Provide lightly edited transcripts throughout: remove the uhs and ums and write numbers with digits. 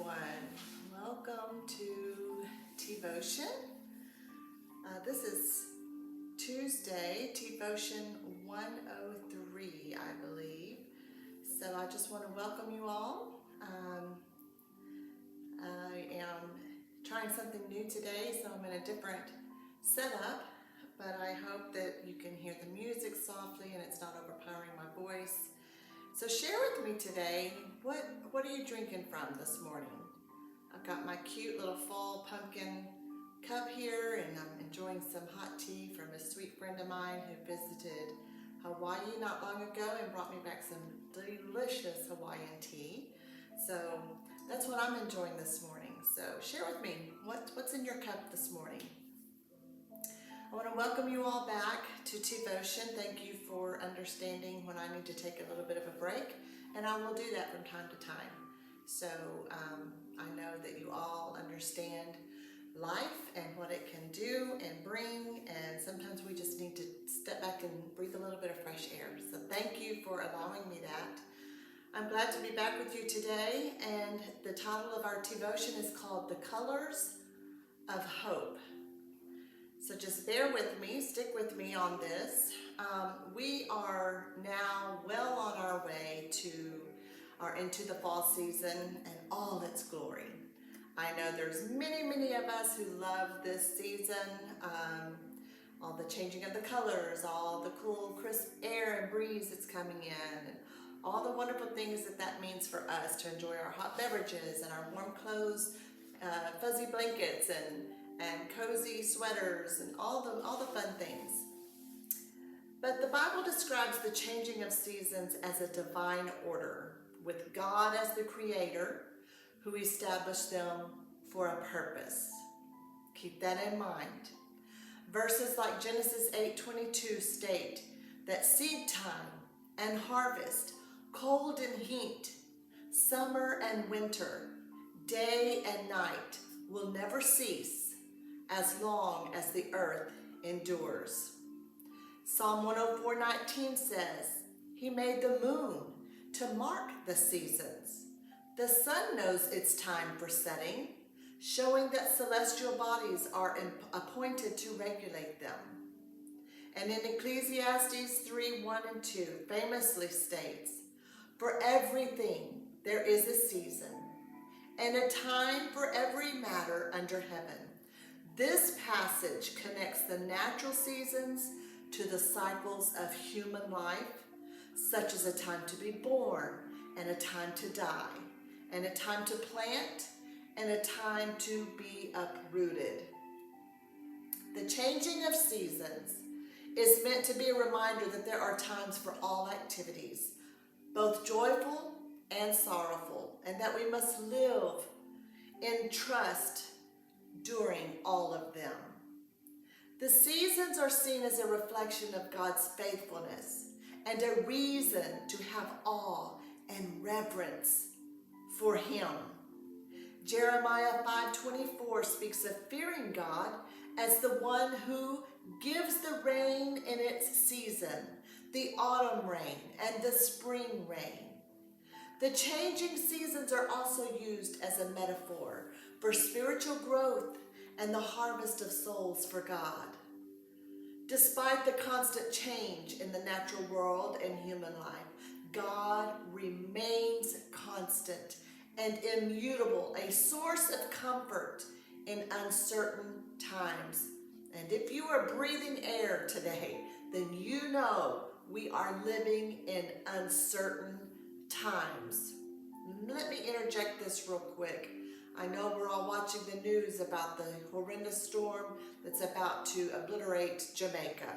everyone. Welcome to Tea-votion. This is Tuesday, Tea-votion 103, I believe. So I just want to welcome you all. I am trying something new today, so I'm in a different setup, but I hope that you can hear the music softly and it's not overpowering my voice. So share with me today, what are you drinking from this morning? I've got my cute little fall pumpkin cup here, and I'm enjoying some hot tea from a sweet friend of mine who visited Hawaii not long ago and brought me back some delicious Hawaiian tea. So that's what I'm enjoying this morning. So share with me, what's in your cup this morning? I want to welcome you all back to Tea-votion. Thank you for understanding when I need to take a little bit of a break, and I will do that from time to time. So I know that you all understand life and what it can do and bring, and sometimes we just need to step back and breathe a little bit of fresh air. So thank you for allowing me that. I'm glad to be back with you today, and the title of our Tea-votion is called The Colors of Hope. So just bear with me, stick with me on this. We are now well on our way into the fall season and all its glory. I know there's many of us who love this season, all the changing of the colors, all the cool crisp air and breeze that's coming in, and all the wonderful things that means for us to enjoy our hot beverages and our warm clothes, fuzzy blankets and cozy sweaters and all the fun things. But the Bible describes the changing of seasons as a divine order, with God as the creator who established them for a purpose. Keep that in mind. Verses like Genesis 8:22 state that seed time and harvest, cold and heat, summer and winter, day and night will never cease as long as the earth endures. Psalm 104:19 says, He made the moon to mark the seasons. The sun knows its time for setting, showing that celestial bodies are appointed to regulate them. And in Ecclesiastes 3:1-2 famously states, For everything there is a season, and a time for every matter under heaven. This passage connects the natural seasons to the cycles of human life, such as a time to be born and a time to die, and a time to plant and a time to be uprooted. The changing of seasons is meant to be a reminder that there are times for all activities, both joyful and sorrowful, and that we must live in trust during all of them. The seasons are seen as a reflection of God's faithfulness and a reason to have awe and reverence for Him. Jeremiah 5:24 speaks of fearing God as the one who gives the rain in its season, the autumn rain and the spring rain. The changing seasons are also used as a metaphor for spiritual growth and the harvest of souls for God. Despite the constant change in the natural world and human life, God remains constant and immutable, a source of comfort in uncertain times. And if you are breathing air today, then you know we are living in uncertain times. Let me interject this real quick. I know we're all watching the news about the horrendous storm that's about to obliterate Jamaica.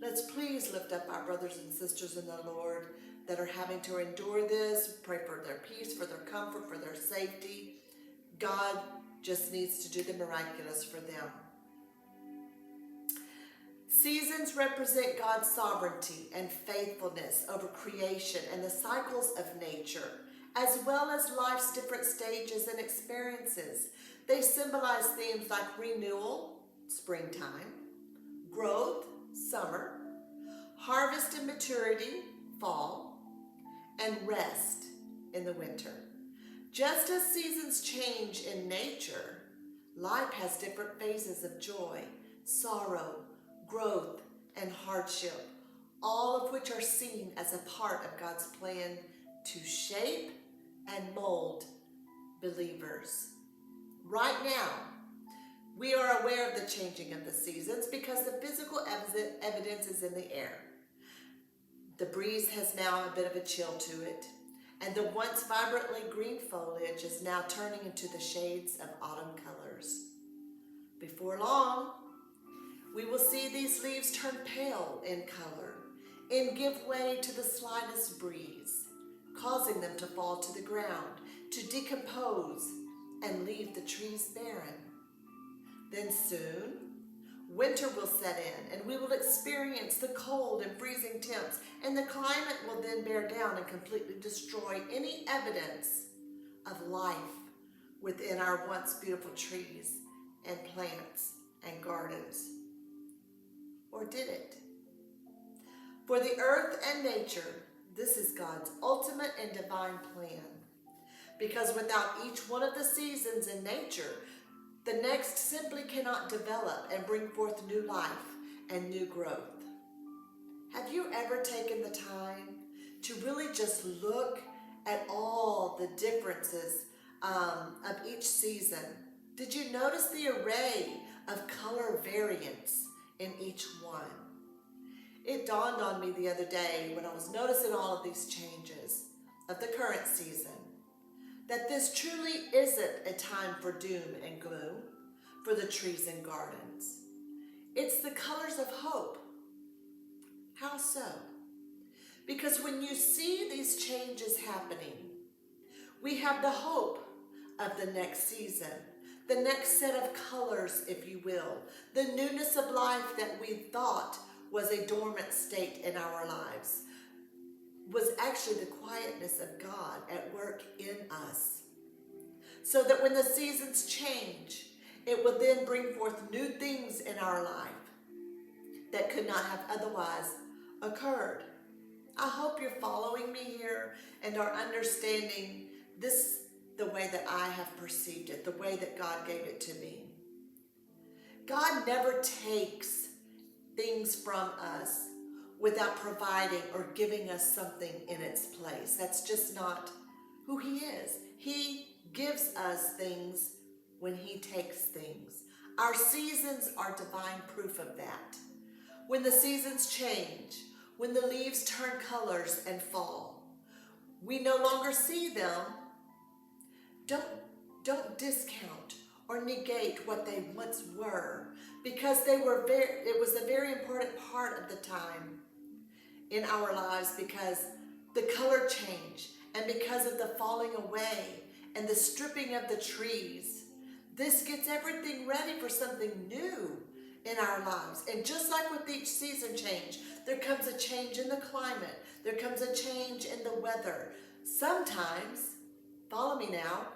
Let's please lift up our brothers and sisters in the Lord that are having to endure this. Pray for their peace, for their comfort, for their safety. God just needs to do the miraculous for them. Seasons represent God's sovereignty and faithfulness over creation and the cycles of nature, as well as life's different stages and experiences. They symbolize themes like renewal, springtime, growth, summer, harvest and maturity, fall, and rest in the winter. Just as seasons change in nature, life has different phases of joy, sorrow, growth, and hardship, all of which are seen as a part of God's plan to shape and mold believers. Right now, we are aware of the changing of the seasons because the physical evidence is in the air. The breeze has now a bit of a chill to it, and the once vibrantly green foliage is now turning into the shades of autumn colors. Before long, we will see these leaves turn pale in color and give way to the slightest breeze, causing them to fall to the ground, to decompose, and leave the trees barren. Then soon, winter will set in, and we will experience the cold and freezing temps, and the climate will then bear down and completely destroy any evidence of life within our once beautiful trees and plants and gardens. Or did it? For the earth and nature, this is God's ultimate and divine plan. Because without each one of the seasons in nature, the next simply cannot develop and bring forth new life and new growth. Have you ever taken the time to really just look at all the differences of each season? Did you notice the array of color variants in each one? It dawned on me the other day when I was noticing all of these changes of the current season that this truly isn't a time for doom and gloom for the trees and gardens. It's the colors of hope. How so? Because when you see these changes happening, we have the hope of the next season, the next set of colors, if you will, the newness of life that we thought was a dormant state in our lives, was actually the quietness of God at work in us. So that when the seasons change, it will then bring forth new things in our life that could not have otherwise occurred. I hope you're following me here and are understanding this the way that I have perceived it, the way that God gave it to me. God never takes things from us without providing or giving us something in its place. That's just not who He is. He gives us things when He takes things. Our seasons are divine proof of that. When the seasons change, when the leaves turn colors and fall, we no longer see them. Don't discount or negate what they once were, because it was a very important part of the time in our lives, because the color change and because of the falling away and the stripping of the trees. This gets everything ready for something new in our lives. And just like with each season change, there comes a change in the climate. There comes a change in the weather. Sometimes, follow me now,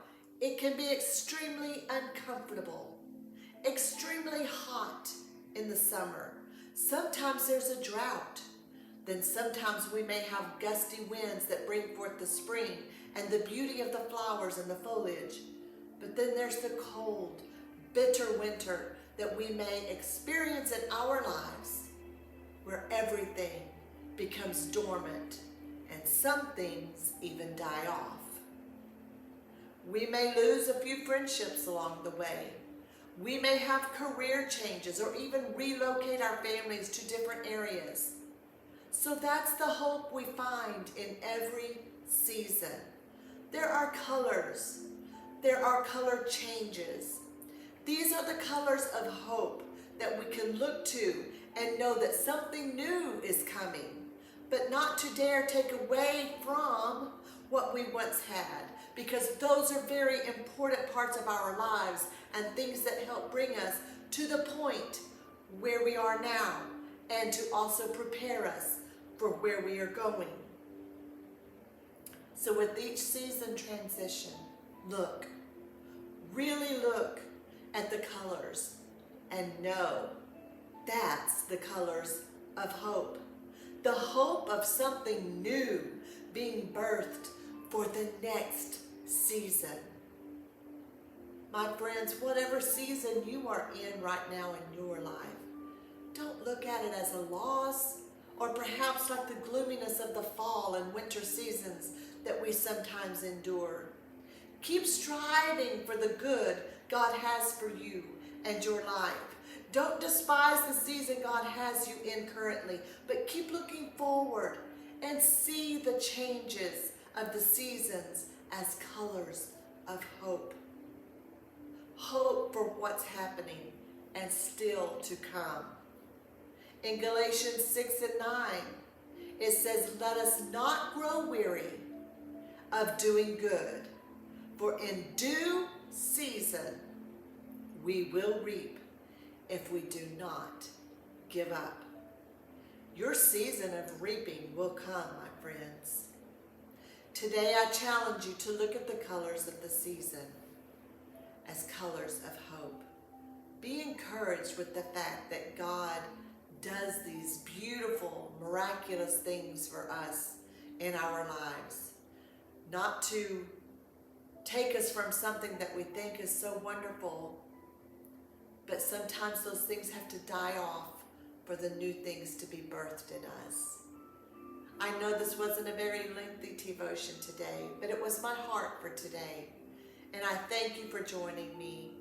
it can be extremely uncomfortable, extremely hot in the summer. Sometimes there's a drought. Then sometimes we may have gusty winds that bring forth the spring and the beauty of the flowers and the foliage. But then there's the cold, bitter winter that we may experience in our lives, where everything becomes dormant and some things even die off. We may lose a few friendships along the way. We may have career changes or even relocate our families to different areas. So that's the hope we find in every season. There are colors. There are color changes. These are the colors of hope that we can look to and know that something new is coming, but not to dare take away from what we once had, because those are very important parts of our lives and things that help bring us to the point where we are now and to also prepare us for where we are going. So with each season transition, look, really look at the colors and know that's the colors of hope. The hope of something new being birthed for the next season. My friends, whatever season you are in right now in your life, don't look at it as a loss or perhaps like the gloominess of the fall and winter seasons that we sometimes endure. Keep striving for the good God has for you and your life. Don't despise the season God has you in currently, but keep looking forward and see the changes of the seasons as colors of hope. Hope for what's happening and still to come. In Galatians 6 and 9, it says, "Let us not grow weary of doing good, for in due season we will reap if we do not give up." Your season of reaping will come, my friends. Today I challenge you to look at the colors of the season as colors of hope. Be encouraged with the fact that God does these beautiful, miraculous things for us in our lives. Not to take us from something that we think is so wonderful, but sometimes those things have to die off for the new things to be birthed in us. I know this wasn't a very lengthy Tea-votion today, but it was my heart for today. And I thank you for joining me.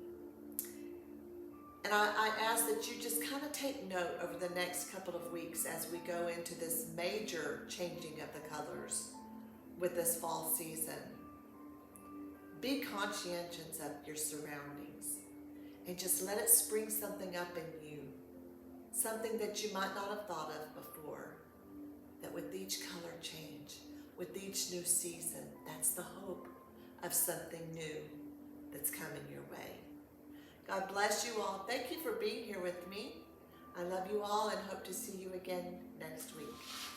And I ask that you just kind of take note over the next couple of weeks as we go into this major changing of the colors with this fall season. Be conscientious of your surroundings and just let it spring something up in you, something that you might not have thought of before, that with each color change, with each new season, that's the hope of something new that's coming your way. God bless you all. Thank you for being here with me. I love you all and hope to see you again next week.